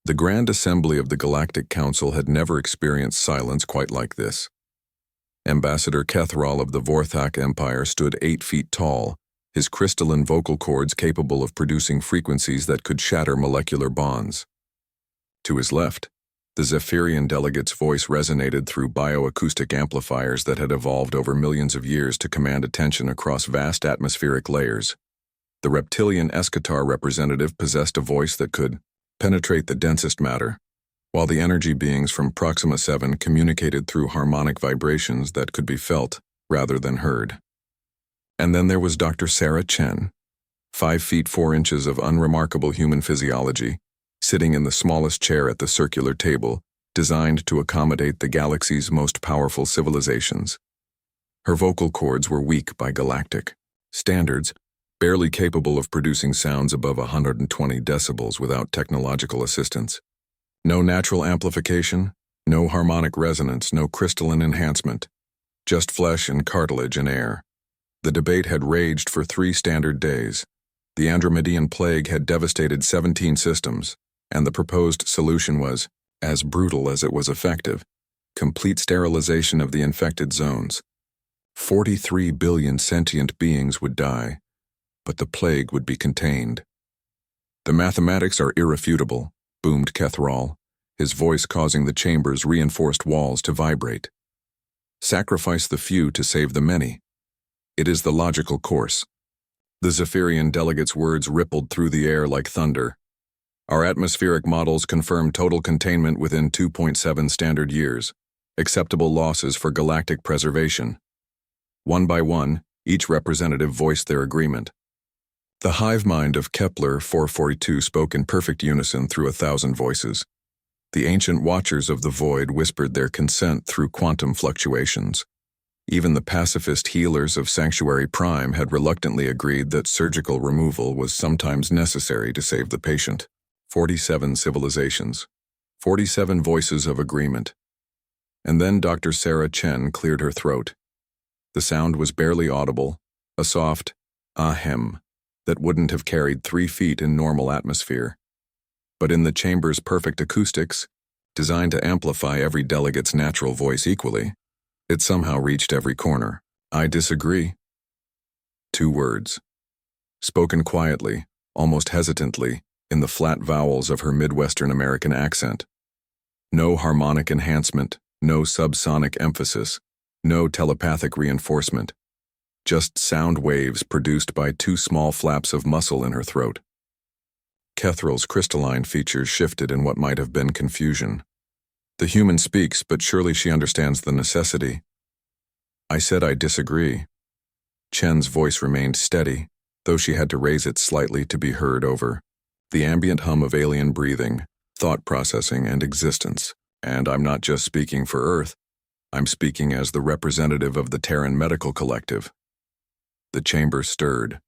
The Grand Assembly of the Galactic Council had never experienced silence quite like this. Ambassador Kethrol of the Vorthak Empire stood 8 feet tall, his crystalline vocal cords capable of producing frequencies that could shatter molecular bonds. To his left, the Zephyrian delegate's voice resonated through bioacoustic amplifiers that had evolved over millions of years to command attention across vast atmospheric layers. The reptilian Eschatar representative possessed a voice that could penetrate the densest matter, while the energy beings from Proxima 7 communicated through harmonic vibrations that could be felt rather than heard. And then there was Dr. Sarah Chen, 5 feet 4 inches of unremarkable human physiology, sitting in the smallest chair at the circular table, designed to accommodate the galaxy's most powerful civilizations. Her vocal cords were weak by galactic standards, barely capable of producing sounds above 120 decibels without technological assistance. No natural amplification, no harmonic resonance, no crystalline enhancement, just flesh and cartilage and air. The debate had raged for 3 standard days. The Andromedean plague had devastated 17 systems, and the proposed solution was, as brutal as it was effective, complete sterilization of the infected zones. 43 billion sentient beings would die, but the plague would be contained. "The mathematics are irrefutable," boomed Kethrol, his voice causing the chamber's reinforced walls to vibrate. "Sacrifice the few to save the many. It is the logical course." The Zephyrian delegate's words rippled through the air like thunder. "Our atmospheric models confirm total containment within 2.7 standard years, acceptable losses for galactic preservation." One by one, each representative voiced their agreement. The hive mind of Kepler 442 spoke in perfect unison through 1,000 voices. The ancient watchers of the void whispered their consent through quantum fluctuations. Even the pacifist healers of Sanctuary Prime had reluctantly agreed that surgical removal was sometimes necessary to save the patient. 47 civilizations. 47 voices of agreement. And then Dr. Sarah Chen cleared her throat. The sound was barely audible, a soft ahem that wouldn't have carried 3 feet in normal atmosphere. But in the chamber's perfect acoustics, designed to amplify every delegate's natural voice equally, it somehow reached every corner. "I disagree." 2 words. Spoken quietly, almost hesitantly, in the flat vowels of her Midwestern American accent. No harmonic enhancement, no subsonic emphasis, no telepathic reinforcement. Just sound waves produced by 2 small flaps of muscle in her throat. Kethrol's crystalline features shifted in what might have been confusion. "The human speaks, but surely she understands the necessity." "I said I disagree." Chen's voice remained steady, though she had to raise it slightly to be heard over the ambient hum of alien breathing, thought processing, and existence. "And I'm not just speaking for Earth. I'm speaking as the representative of the Terran Medical Collective." The chamber stirred.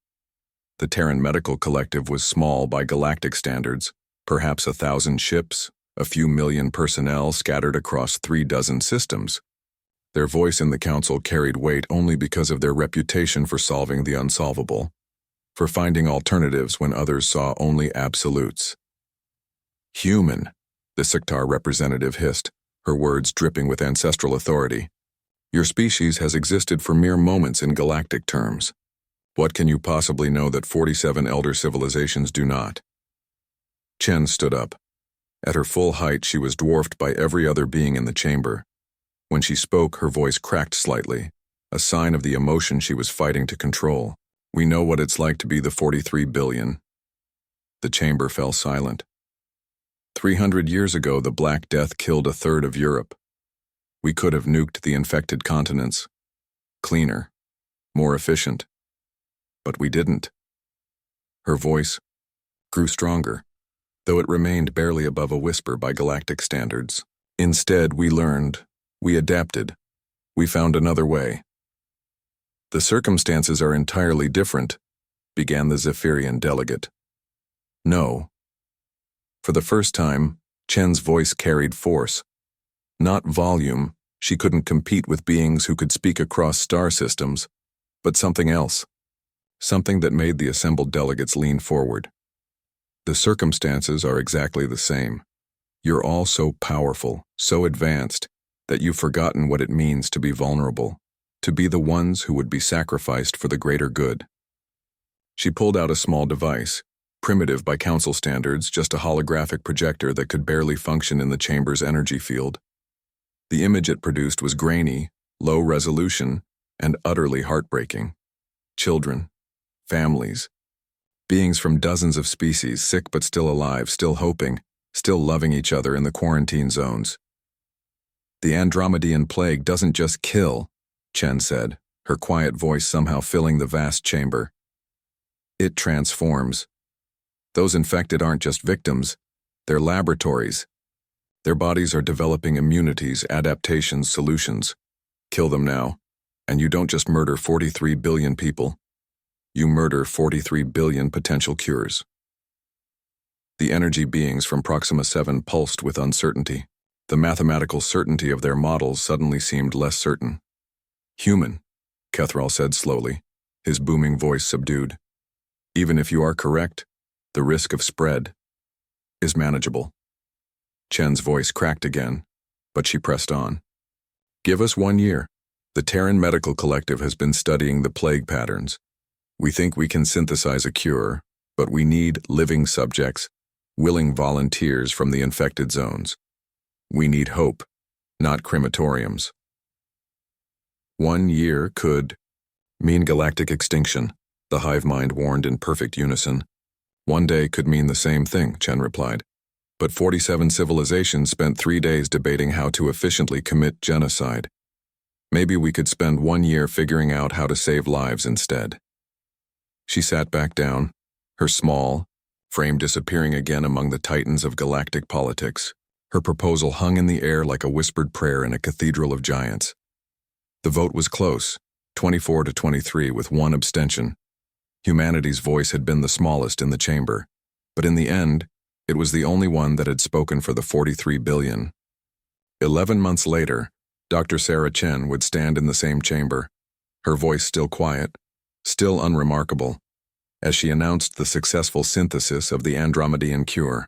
The Terran Medical Collective was small by galactic standards, perhaps 1,000 ships, a few million personnel scattered across 3 dozen systems. Their voice in the council carried weight only because of their reputation for solving the unsolvable, for finding alternatives when others saw only absolutes. "Human," the Sectar representative hissed, her words dripping with ancestral authority. "Your species has existed for mere moments in galactic terms. What can you possibly know that 47 elder civilizations do not?" Chen stood up. At her full height, she was dwarfed by every other being in the chamber. When she spoke, her voice cracked slightly, a sign of the emotion she was fighting to control. "We know what it's like to be the 43 billion. The chamber fell silent. 300 years ago, the Black Death killed 1/3 of Europe. We could have nuked the infected continents. Cleaner, more efficient. But we didn't." Her voice grew stronger, though it remained barely above a whisper by galactic standards. "Instead, we learned. We adapted. We found another way." "The circumstances are entirely different," began the Zephyrian delegate. "No." For the first time, Chen's voice carried force. Not volume, she couldn't compete with beings who could speak across star systems, but something else. Something that made the assembled delegates lean forward. "The circumstances are exactly the same. You're all so powerful, so advanced, that you've forgotten what it means to be vulnerable, to be the ones who would be sacrificed for the greater good. She pulled out a small device, primitive by council standards, just a holographic projector that could barely function in the chamber's energy field. The image it produced was grainy, low resolution, and utterly heartbreaking. Children, families, beings from dozens of species, sick but still alive, still hoping, still loving each other in the quarantine zones. The Andromedan plague doesn't just kill, Chen said, her quiet voice somehow filling the vast chamber. It transforms. Those infected aren't just victims, they're laboratories. Their bodies are developing immunities, adaptations, solutions. Kill them now, and you don't just murder 43 billion people. You murder 43 billion potential cures. The energy beings from Proxima 7 pulsed with uncertainty. The mathematical certainty of their models suddenly seemed less certain. Human, Kethral said slowly, his booming voice subdued. Even if you are correct, the risk of spread is manageable. Chen's voice cracked again, but she pressed on. Give us 1 year. The Terran Medical Collective has been studying the plague patterns. We think we can synthesize a cure, but we need living subjects, willing volunteers from the infected zones. We need hope, not crematoriums. 1 year could mean galactic extinction, the hive mind warned in perfect unison. 1 day could mean the same thing, Chen replied. But 47 civilizations spent 3 days debating how to efficiently commit genocide. Maybe we could spend 1 year figuring out how to save lives instead. She sat back down, her small frame disappearing again among the titans of galactic politics. Her proposal hung in the air like a whispered prayer in a cathedral of giants. The vote was close, 24 to 23 with 1 abstention. Humanity's voice had been the smallest in the chamber, but in the end, it was the only one that had spoken for the 43 billion. 11 months later, Dr. Sarah Chen would stand in the same chamber, her voice still quiet, still unremarkable, as she announced the successful synthesis of the Andromedan cure.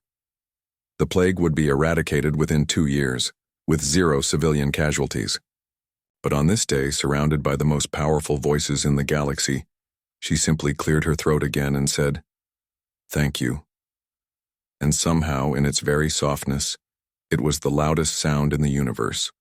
The plague would be eradicated within 2 years, with 0 civilian casualties. But on this day, surrounded by the most powerful voices in the galaxy, she simply cleared her throat again and said, "Thank you." And somehow, in its very softness, it was the loudest sound in the universe.